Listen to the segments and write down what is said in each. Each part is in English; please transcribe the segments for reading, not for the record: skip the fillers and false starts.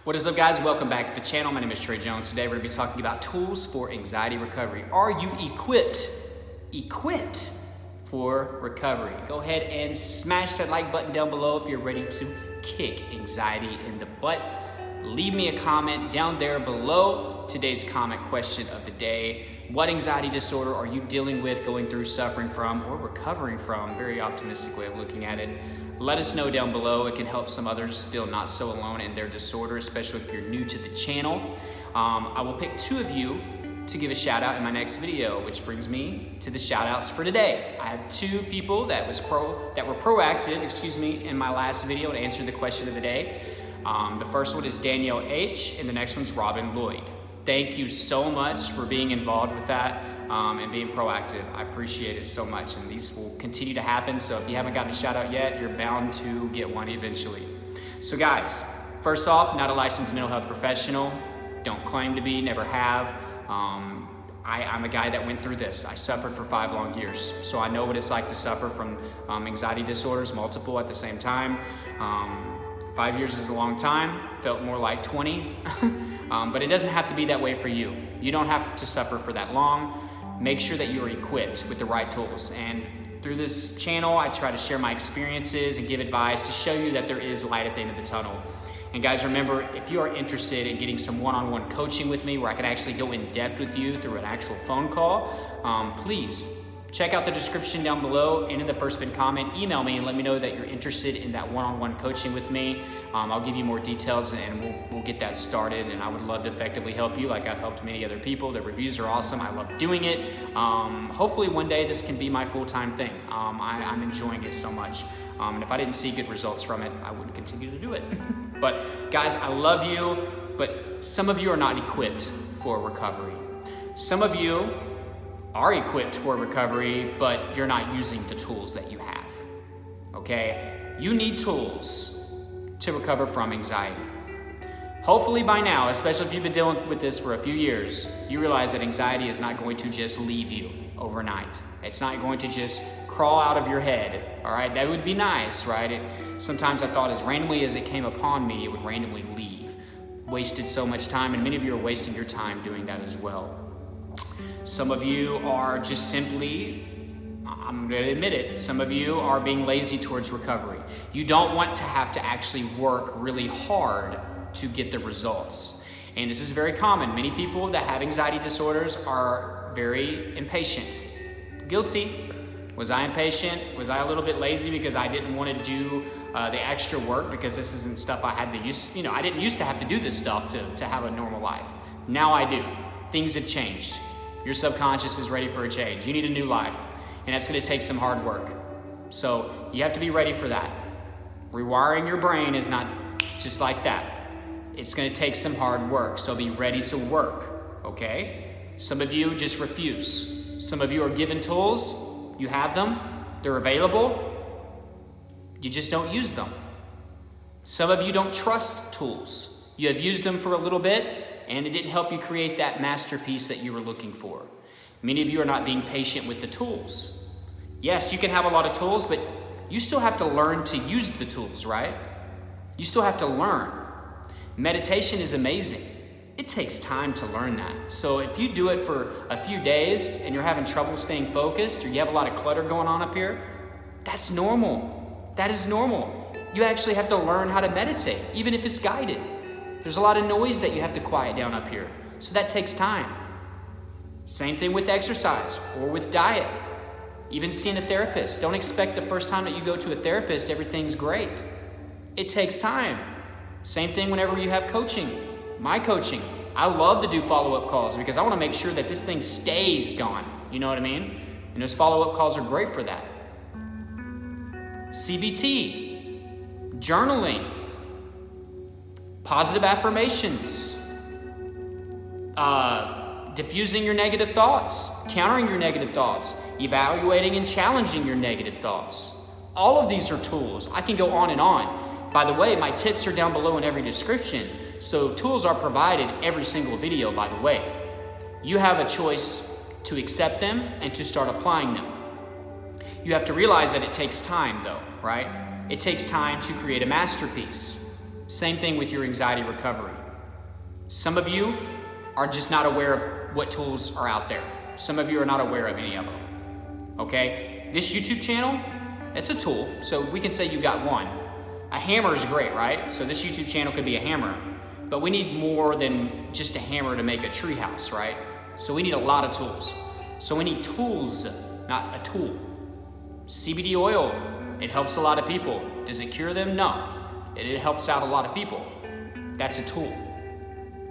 What is up, guys? Welcome back to the channel. My name is Trey Jones. Today we're going to be talking about tools for anxiety recovery. Are you equipped for recovery? Go ahead and smash that like button down below if you're ready to kick anxiety in the butt. Leave me a comment down there below. Today's comment question of the day: what anxiety disorder are you dealing with, going through, suffering from, or recovering from? Very optimistic way of looking at it. Let us know down below. It can help some others feel not so alone in their disorder, especially if you're new to the channel. I will pick 2 of you to give a shout out in my next video, which brings me to the shout outs for today. I have 2 people that were proactive, in my last video to answer the question of the day. The first one is Danielle H, and the next one's Robin Lloyd. Thank you so much for being involved with that and being proactive. I appreciate it so much, and these will continue to happen. So if you haven't gotten a shout out yet, you're bound to get one eventually. So guys, first off, not a licensed mental health professional. Don't claim to be, never have. I'm a guy that went through this. I suffered for 5 long years. So I know what it's like to suffer from anxiety disorders, multiple at the same time. 5 years is a long time, felt more like 20. But it doesn't have to be that way for you. You don't have to suffer for that long. Make sure that you are equipped with the right tools. And through this channel, I try to share my experiences and give advice to show you that there is light at the end of the tunnel. And guys, remember, if you are interested in getting some one-on-one coaching with me where I can actually go in depth with you through an actual phone call, please check out the description down below, and in the first pinned comment, email me and let me know that you're interested in that one-on-one coaching with me. I'll give you more details and we'll get that started, and I would love to effectively help you like I've helped many other people. The reviews are awesome. I love doing it. Hopefully one day this can be my full-time thing. I'm enjoying it so much. And if I didn't see good results from it, I wouldn't continue to do it. But guys, I love you, but some of you are not equipped for recovery. Some of you are equipped for recovery, but you're not using the tools that you have, okay? You need tools to recover from anxiety. Hopefully by now, especially if you've been dealing with this for a few years, you realize that anxiety is not going to just leave you overnight. It's not going to just crawl out of your head, all right? That would be nice, right? Sometimes I thought as randomly as it came upon me, it would randomly leave. Wasted so much time, and many of you are wasting your time doing that as well. Some of you are just simply, I'm going to admit it, some of you are being lazy towards recovery. You don't want to have to actually work really hard to get the results. And this is very common. Many people that have anxiety disorders are very impatient. Guilty. Was I impatient? Was I a little bit lazy because I didn't want to do the extra work because this isn't stuff I had to use? I didn't used to have to do this stuff to have a normal life. Now I do. Things have changed. Your subconscious is ready for a change. You need a new life, and that's going to take some hard work. So you have to be ready for that. Rewiring your brain is not just like that. It's going to take some hard work, so be ready to work, okay? Some of you just refuse. Some of you are given tools. You have them. They're available. You just don't use them. Some of you don't trust tools. You have used them for a little bit, and it didn't help you create that masterpiece that you were looking for. Many of you are not being patient with the tools. Yes, you can have a lot of tools, but you still have to learn to use the tools, right? You still have to learn. Meditation is amazing. It takes time to learn that. So if you do it for a few days and you're having trouble staying focused, or you have a lot of clutter going on up here, that's normal. That is normal. You actually have to learn how to meditate, even if it's guided. There's a lot of noise that you have to quiet down up here. So that takes time. Same thing with exercise or with diet. Even seeing a therapist. Don't expect the first time that you go to a therapist, everything's great. It takes time. Same thing whenever you have coaching. My coaching. I love to do follow-up calls because I want to make sure that this thing stays gone. You know what I mean? And those follow-up calls are great for that. CBT. Journaling. Positive affirmations, diffusing your negative thoughts, countering your negative thoughts, evaluating and challenging your negative thoughts. All of these are tools. I can go on and on. By the way, my tips are down below in every description. So tools are provided every single video, by the way. You have a choice to accept them and to start applying them. You have to realize that it takes time though, right? It takes time to create a masterpiece. Same thing with your anxiety recovery. Some of you are just not aware of what tools are out there. Some of you are not aware of any of them, okay? This YouTube channel, it's a tool, so we can say you got one. A hammer is great, right? So this YouTube channel could be a hammer, but we need more than just a hammer to make a tree house, right? So we need a lot of tools. So we need tools, not a tool. CBD oil, it helps a lot of people. Does it cure them? No. It helps out a lot of people. That's a tool.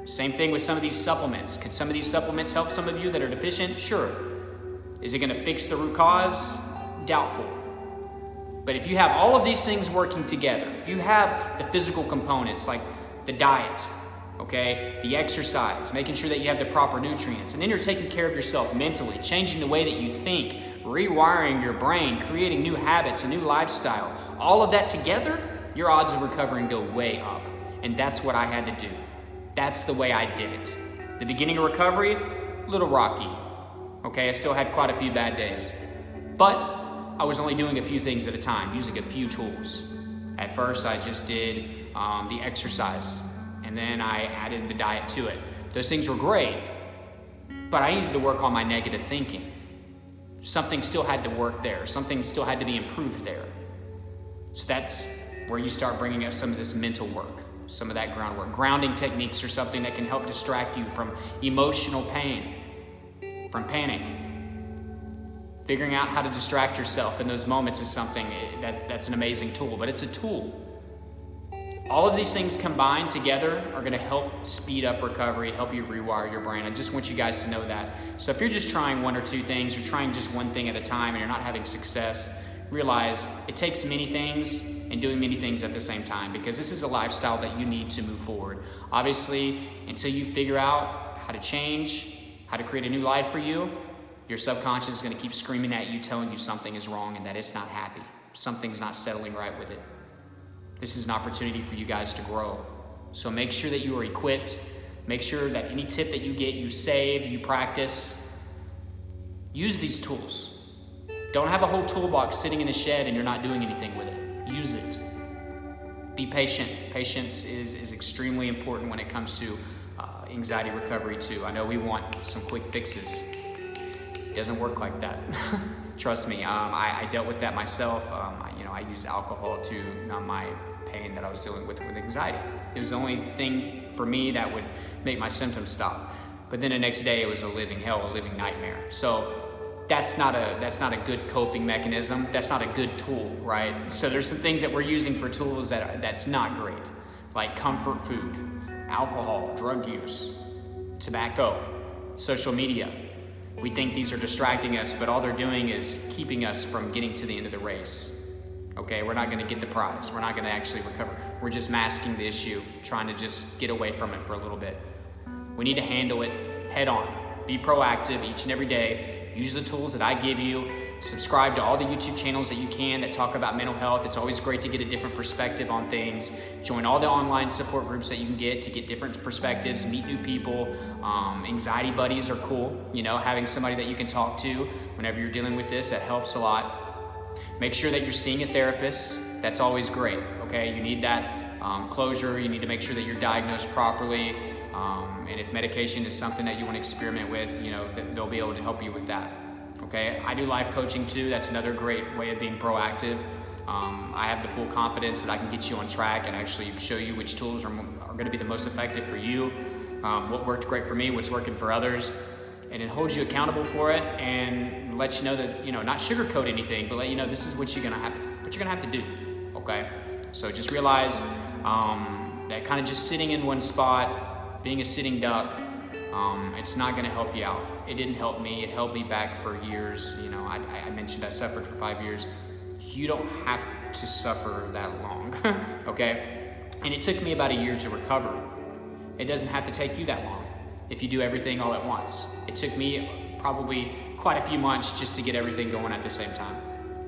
Same thing with some of these supplements. Could some of these supplements help some of you that are deficient? Sure. Is it gonna fix the root cause? Doubtful. But if you have all of these things working together, if you have the physical components like the diet, okay, the exercise, making sure that you have the proper nutrients, and then you're taking care of yourself mentally, changing the way that you think, rewiring your brain, creating new habits, a new lifestyle, all of that together, your odds of recovering go way up. And that's what I had to do. That's the way I did it. The beginning of recovery, a little rocky. Okay, I still had quite a few bad days. But I was only doing a few things at a time, using a few tools. At first, I just did the exercise, and then I added the diet to it. Those things were great, but I needed to work on my negative thinking. Something still had to work there. Something still had to be improved there. So that's where you start bringing up some of this mental work, some of that groundwork. Grounding techniques are something that can help distract you from emotional pain, from panic. Figuring out how to distract yourself in those moments is something that's an amazing tool, but it's a tool. All of these things combined together are gonna help speed up recovery, help you rewire your brain. I just want you guys to know that. So if you're just trying one or two things, you're trying just one thing at a time and you're not having success, realize it takes many things and doing many things at the same time, because this is a lifestyle that you need to move forward. Obviously, until you figure out how to change, how to create a new life for you, your subconscious is gonna keep screaming at you, telling you something is wrong and that it's not happy. Something's not settling right with it. This is an opportunity for you guys to grow. So make sure that you are equipped. Make sure that any tip that you get, you save, you practice. Use these tools. Don't have a whole toolbox sitting in the shed and you're not doing anything with it. Use it. Be patient. Patience is extremely important when it comes to anxiety recovery too. I know we want some quick fixes. It doesn't work like that. Trust me, I dealt with that myself. I used alcohol to numb my pain that I was dealing with anxiety. It was the only thing for me that would make my symptoms stop. But then the next day it was a living hell, a living nightmare. So that's not a good coping mechanism. That's not a good tool, right? So there's some things that we're using for tools that's not great, like comfort food, alcohol, drug use, tobacco, social media. We think these are distracting us, but all they're doing is keeping us from getting to the end of the race. Okay, we're not gonna get the prize. We're not gonna actually recover. We're just masking the issue, trying to just get away from it for a little bit. We need to handle it head on. Be proactive each and every day. Use the tools that I give you. Subscribe to all the YouTube channels that you can that talk about mental health. It's always great to get a different perspective on things. Join all the online support groups that you can get to get different perspectives, meet new people. Anxiety buddies are cool. Having somebody that you can talk to whenever you're dealing with this, that helps a lot. Make sure that you're seeing a therapist. That's always great, okay? You need that closure. You need to make sure that you're diagnosed properly. And if medication is something that you want to experiment with, they'll be able to help you with that. Okay, I do life coaching too. That's another great way of being proactive. I have the full confidence that I can get you on track and actually show you which tools are going to be the most effective for you, what worked great for me, what's working for others, and it holds you accountable for it and lets you know that, not sugarcoat anything, but let you know this is what you're gonna have to do. Okay, so just realize that kind of just sitting in one spot, being a sitting duck, it's not gonna help you out. It didn't help me. It held me back for years. I mentioned I suffered for 5 years. You don't have to suffer that long, okay? And it took me about a year to recover. It doesn't have to take you that long if you do everything all at once. It took me probably quite a few months just to get everything going at the same time,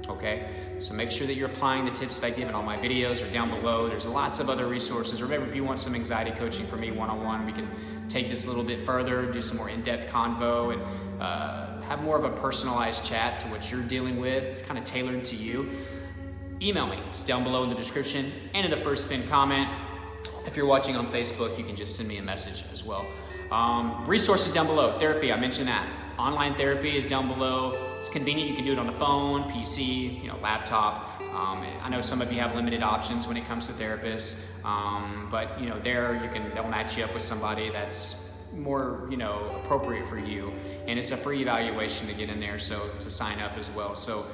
okay? So make sure that you're applying the tips that I give in all my videos or down below. There's lots of other resources. Remember, if you want some anxiety coaching from me one-on-one, we can take this a little bit further, do some more in-depth convo, and have more of a personalized chat to what you're dealing with, kind of tailored to you. Email me. It's down below in the description and in the first pinned comment. If you're watching on Facebook, you can just send me a message as well. Resources down below. Therapy, I mentioned that. Online therapy is down below. It's convenient. You can do it on the phone, PC, laptop. I know some of you have limited options when it comes to therapists, but they'll match you up with somebody that's more appropriate for you, and it's a free evaluation to get in there, so to sign up as well. So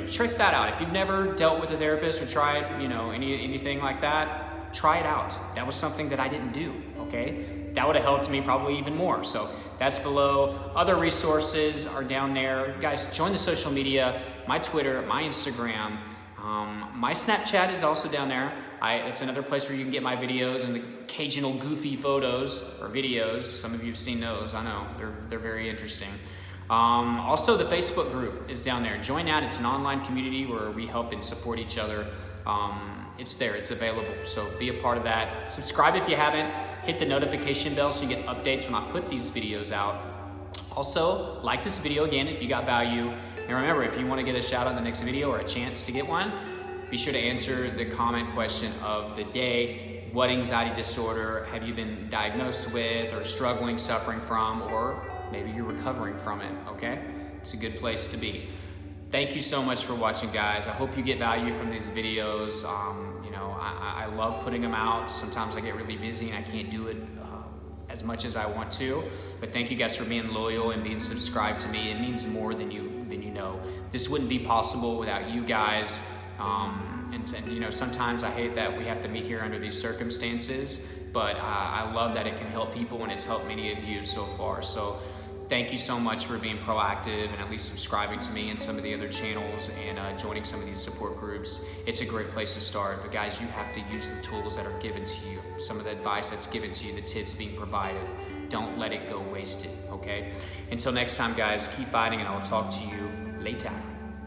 check that out. If you've never dealt with a therapist or tried anything like that, try it out. That was something that I didn't do. Okay, that would have helped me probably even more. So that's below. Other resources are down there. Guys, join the social media. My Twitter, my Instagram, my Snapchat is also down there. It's another place where you can get my videos and the occasional goofy photos or videos. Some of you have seen those. I know they're very interesting. Also, the Facebook group is down there. Join that. It's an online community where we help and support each other. It's there. It's available. So be a part of that. Subscribe if you haven't. Hit the notification bell so you get updates when I put these videos out. Also, like this video again if you got value. And remember, if you want to get a shout out in the next video or a chance to get one, be sure to answer the comment question of the day. What anxiety disorder have you been diagnosed with or struggling, suffering from, or maybe you're recovering from it, okay? It's a good place to be. Thank you so much for watching, guys. I hope you get value from these videos. I love putting them out. Sometimes I get really busy and I can't do it as much as I want to, but thank you guys for being loyal and being subscribed to me. It means more than you know. This wouldn't be possible without you guys. And sometimes I hate that we have to meet here under these circumstances, but I love that it can help people, and it's helped many of you so far. So thank you so much for being proactive and at least subscribing to me and some of the other channels and joining some of these support groups. It's a great place to start, but guys, you have to use the tools that are given to you. Some of the advice that's given to you, the tips being provided. Don't let it go wasted, okay? Until next time, guys, keep fighting, and I'll talk to you later.